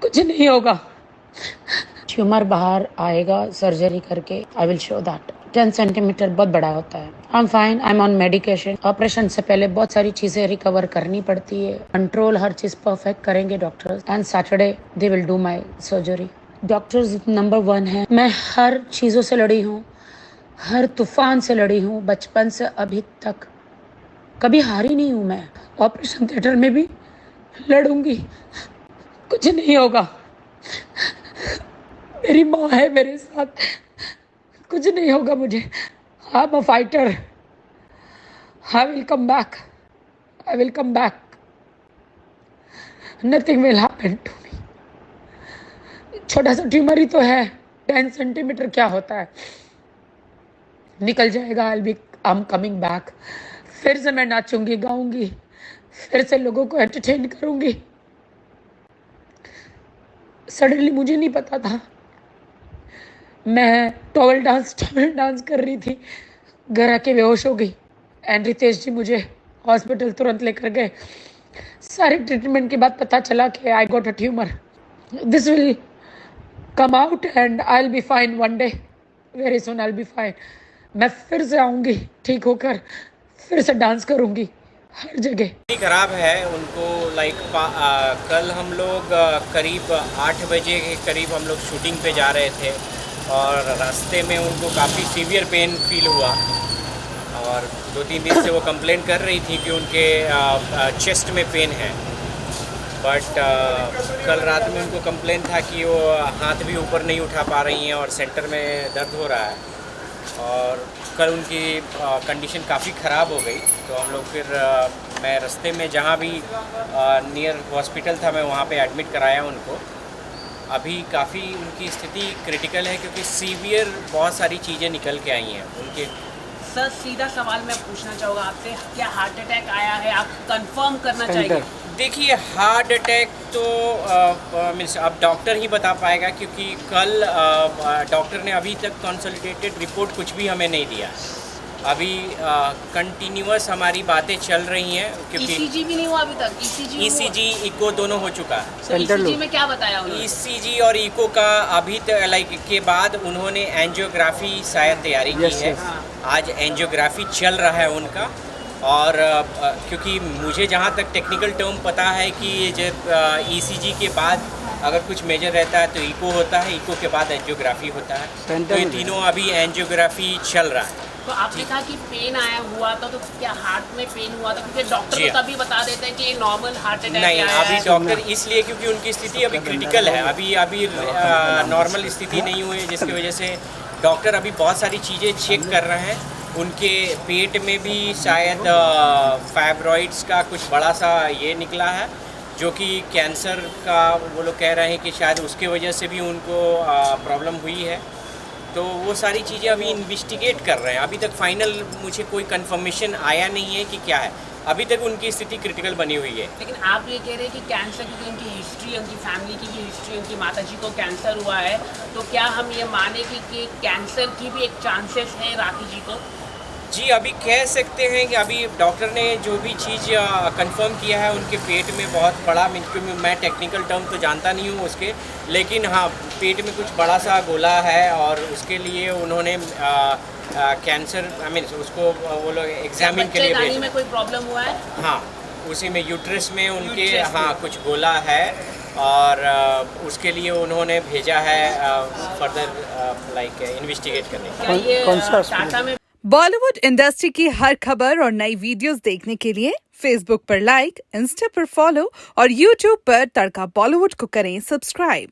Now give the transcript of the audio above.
कुछ नहीं होगा, ट्यूमर बाहर आएगा सर्जरी करके। I will show that. 10 centimetre बहुत बड़ा होता है। I am fine, I am on medication. Operation से पहले बहुत सारी चीजें रिकवर करनी पड़ती है। कंट्रोल हर चीज परफेक्ट करेंगे doctors, and Saturday they will do my surgery. Doctors number 1 है। मैं हर चीजों से लड़ी हूँ, हर तूफान से लड़ी हूँ, बचपन से अभी तक कभी हारी नहीं हूँ। मैं ऑपरेशन थिएटर में भी लड़ूंगी, कुछ नहीं होगा। मेरी माँ है मेरे साथ, कुछ नहीं होगा मुझे। I am a fighter. I will come back, I will come back. Nothing will happen to me. छोटा सा ट्यूमर ही तो है, 10 सेंटीमीटर क्या होता है, निकल जाएगा। I am coming back. फिर से मैं नाचूंगी, गाऊंगी, फिर से लोगों को एंटरटेन करूंगी। सडनली मुझे नहीं पता था, मैं टॉवल डांस कर रही थी, घर आके बेहोश हो गई। एंड रितेश जी मुझे हॉस्पिटल तुरंत लेकर गए। सारे ट्रीटमेंट के बाद पता चला कि I got a tumour. This will come out and I will be fine one day, very soon I will be fine. मैं फिर से आऊँगी ठीक होकर, फिर से डांस करूँगी हर जगह। खराब है उनको। कल हम लोग करीब 8 बजे के करीब हम लोग शूटिंग पे जा रहे थे और रास्ते में उनको काफ़ी सीवियर पेन फील हुआ और 2-3 दिन से वो कंप्लेन कर रही थी कि उनके चेस्ट में पेन है। बट कल रात में उनको कंप्लेन था कि वो हाथ भी ऊपर नहीं उठा पा रही हैं और सेंटर में दर्द हो रहा है। और कल उनकी कंडीशन काफ़ी ख़राब हो गई, तो हम लोग फिर मैं रास्ते में जहाँ भी नियर हॉस्पिटल था मैं वहाँ पे एडमिट कराया उनको। अभी काफ़ी उनकी स्थिति क्रिटिकल है क्योंकि सीवियर बहुत सारी चीज़ें निकल के आई हैं उनके। सर सीधा सवाल मैं पूछना चाहूँगा आपसे, क्या हार्ट अटैक आया है? आप कंफर्म करना चाहिए। देखिए हार्ट अटैक तो मीन्स अब डॉक्टर ही बता पाएगा क्योंकि कल डॉक्टर ने अभी तक कंसल्टेटेड रिपोर्ट कुछ भी हमें नहीं दिया। अभी कंटिन्यूअस हमारी बातें चल रही हैं क्योंकि ईसीजी भी नहीं हुआ अभी तक। ईसीजी इको दोनों हो चुका है। ईसीजी में क्या बताया उन्होंने? ईसीजी और इको का अभी तक के बाद उन्होंने एंजियोग्राफी शायद तैयारी की है। आज एंजियोग्राफी चल रहा है उनका। और क्योंकि मुझे जहाँ तक टेक्निकल टर्म पता है कि जब ईसीजी के बाद अगर कुछ मेजर रहता है तो इको होता है, इको के बाद एंजियोग्राफी होता है। तो ये तीनों अभी एंजियोग्राफी चल रहा है। तो आपने कहा कि पेन आया हुआ था, तो क्या हार्ट में पेन हुआ था? क्योंकि डॉक्टर तो तभी बता देते हैं कि ये नॉर्मल हार्ट अटैक नहीं, अभी डॉक्टर इसलिए क्योंकि उनकी स्थिति अभी क्रिटिकल है। अभी नॉर्मल स्थिति नहीं हुई, जिसकी वजह से डॉक्टर अभी बहुत सारी चीज़ें चेक कर रहे हैं। उनके पेट में भी शायद फाइब्रॉइड्स का कुछ बड़ा सा ये निकला है जो कि कैंसर का वो लोग कह रहे हैं कि शायद उसके वजह से भी उनको प्रॉब्लम हुई है। तो वो सारी चीज़ें अभी इन्वेस्टिगेट कर रहे हैं। अभी तक फाइनल मुझे कोई कंफर्मेशन आया नहीं है कि क्या है। अभी तक उनकी स्थिति क्रिटिकल बनी हुई है। लेकिन आप ये कह रहे हैं कि कैंसर की उनकी हिस्ट्री, उनकी फैमिली की भी हिस्ट्री, उनकी माताजी को कैंसर हुआ है, तो क्या हम ये माने कि कैंसर की भी एक चांसेस है राखी जी को? जी अभी कह सकते हैं कि अभी डॉक्टर ने जो भी चीज़ कंफर्म किया है उनके पेट में बहुत बड़ा, क्योंकि मैं टेक्निकल टर्म तो जानता नहीं हूँ उसके, लेकिन हाँ पेट में कुछ बड़ा सा गोला है और उसके लिए उन्होंने कैंसर उसको वो लोग एग्जामिन के लिए भेजा। में कोई प्रॉब्लम हुआ है? हाँ उसी में यूट्रस में उनके हाँ कुछ गोला है और उसके लिए उन्होंने भेजा है फर्दर इन्वेस्टिगेट करने के लिए। बॉलीवुड इंडस्ट्री की हर खबर और नई वीडियोस देखने के लिए फेसबुक पर लाइक, इंस्टा पर फॉलो और यूट्यूब पर तड़का बॉलीवुड को करें सब्सक्राइब।